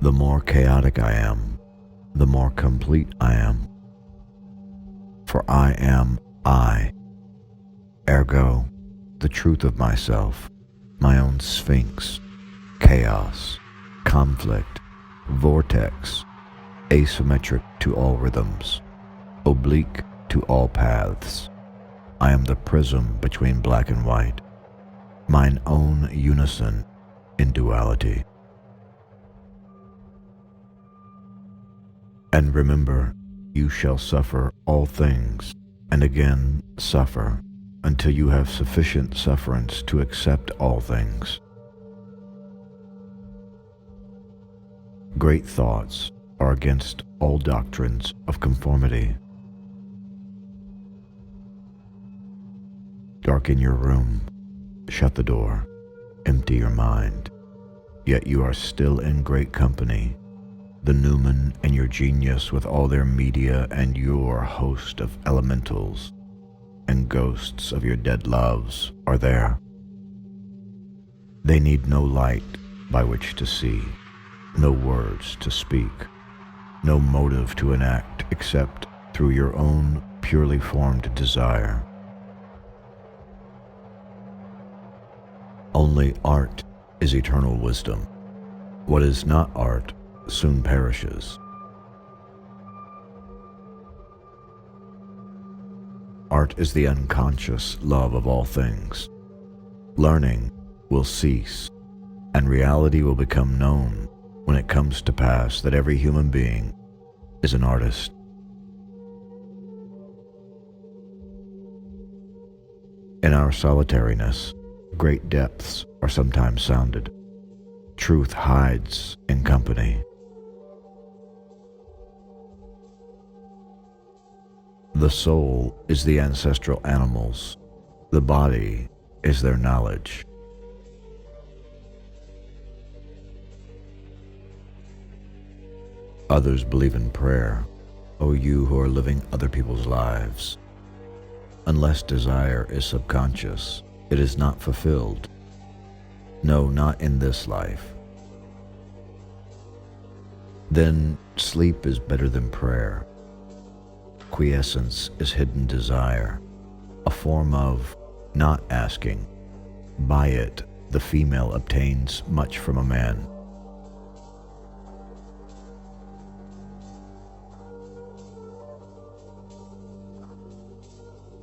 The more chaotic I am, the more complete I am. For I am I. Ergo, the truth of myself, my own sphinx, chaos, conflict, vortex, asymmetric to all rhythms, oblique to all paths. I am the prism between black and white, mine own unison in duality. And remember, you shall suffer all things, and again suffer, until you have sufficient sufferance to accept all things. Great thoughts are against all doctrines of conformity. Darken your room, shut the door, empty your mind, yet you are still in great company. The Newman and your genius with all their media and your host of elementals and ghosts of your dead loves are there. They need no light by which to see, no words to speak, no motive to enact except through your own purely formed desire. Only art is eternal wisdom. What is not art soon perishes. Art is the unconscious love of all things. Learning will cease, and reality will become known when it comes to pass that every human being is an artist. In our solitariness, great depths are sometimes sounded. Truth hides in company. The soul is the ancestral animals. The body is their knowledge. Others believe in prayer, O you who are living other people's lives. Unless desire is subconscious, it is not fulfilled. No, not in this life. Then sleep is better than prayer. Quiescence is hidden desire, a form of not asking. By it, the female obtains much from a man.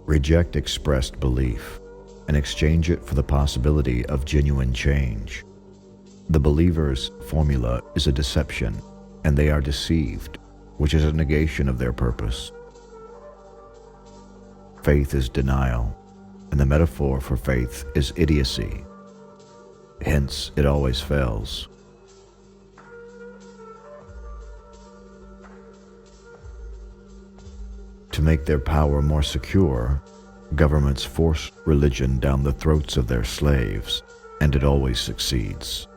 Reject expressed belief and exchange it for the possibility of genuine change. The believer's formula is a deception, and they are deceived, which is a negation of their purpose. Faith is denial, and the metaphor for faith is idiocy. Hence, it always fails. To make their power more secure, governments force religion down the throats of their slaves, and it always succeeds.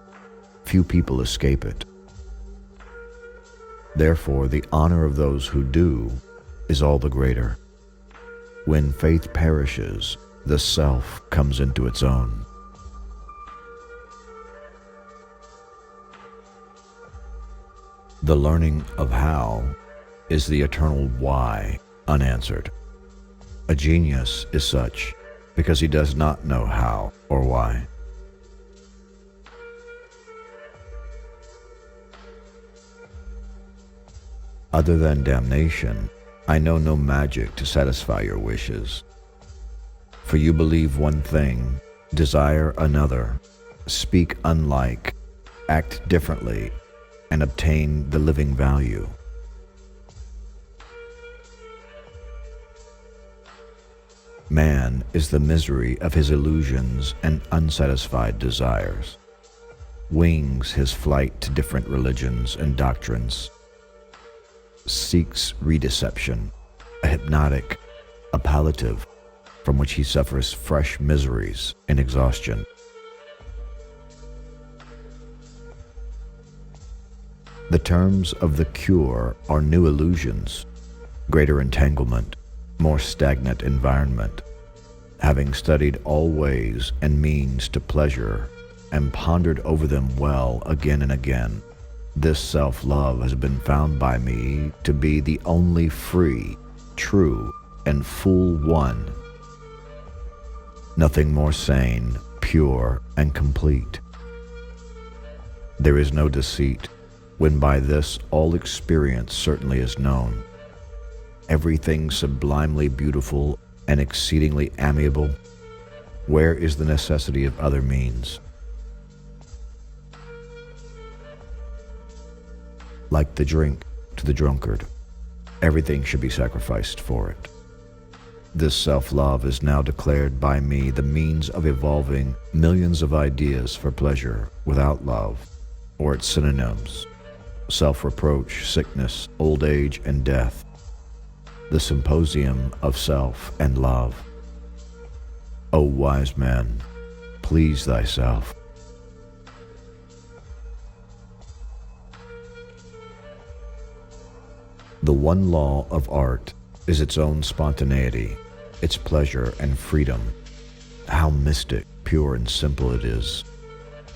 Few people escape it. Therefore, the honor of those who do is all the greater. When faith perishes, the self comes into its own. The learning of how is the eternal why unanswered. A genius is such because he does not know how or why. Other than damnation, I know no magic to satisfy your wishes. For you believe one thing, desire another, speak unlike, act differently, and obtain the living value. Man is the misery of his illusions and unsatisfied desires, wings his flight to different religions and doctrines, seeks redeception, a hypnotic, a palliative, from which he suffers fresh miseries and exhaustion. The terms of the cure are new illusions, greater entanglement, more stagnant environment. Having studied all ways and means to pleasure and pondered over them well again and again, This self-love has been found by me to be the only free, true, and full one. Nothing more sane, pure, and complete. There is no deceit, when by this all experience certainly is known. Everything sublimely beautiful and exceedingly amiable. Where is the necessity of other means? Like the drink to the drunkard, everything should be sacrificed for it. This self-love is now declared by me the means of evolving millions of ideas for pleasure without love, or its synonyms: self-reproach, sickness, old age, and death. The symposium of self and love. O wise man, please thyself. The one law of art is its own spontaneity, its pleasure and freedom. How mystic, pure, and simple it is.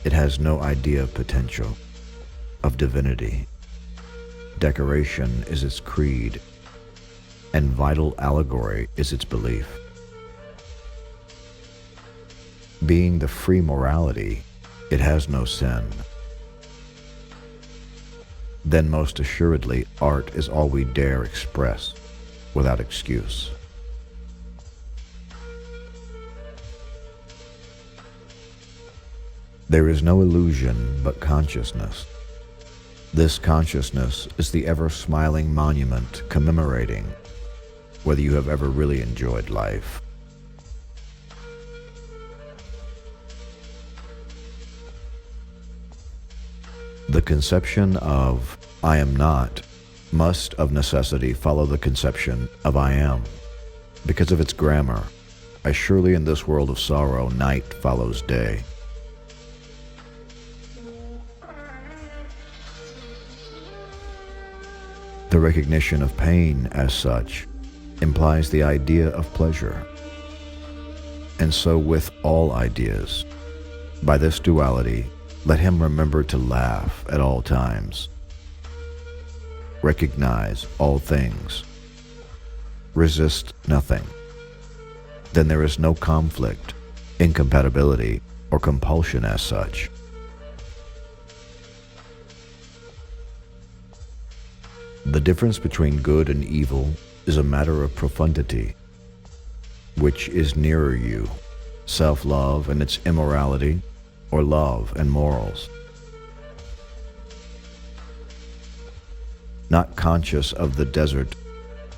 It has no idea of potential, of divinity. Decoration is its creed, and vital allegory is its belief. Being the free morality, it has no sin. Then most assuredly art is all we dare express without excuse. There is no illusion but consciousness. This consciousness is the ever-smiling monument commemorating whether you have ever really enjoyed life. The conception of I am not must of necessity follow the conception of I am, because of its grammar, as surely in this world of sorrow night follows day. The recognition of pain as such implies the idea of pleasure. And so with all ideas, by this duality, let him remember to laugh at all times. Recognize all things. Resist nothing. Then there is no conflict, incompatibility, or compulsion as such. The difference between good and evil is a matter of profundity. Which is nearer you, self-love and its immorality, or love and morals? Not conscious of the desert,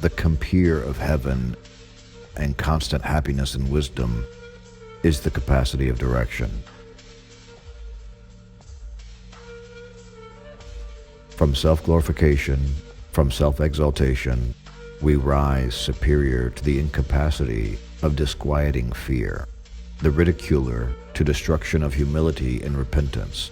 the compeer of heaven, and constant happiness and wisdom is the capacity of direction. From self-glorification, from self-exaltation, we rise superior to the incapacity of disquieting fear, the ridiculer to destruction of humility and repentance.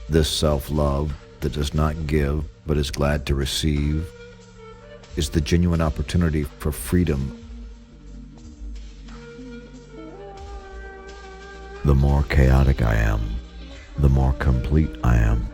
This self-love that does not give but is glad to receive is the genuine opportunity for freedom. The more chaotic I am, the more complete I am.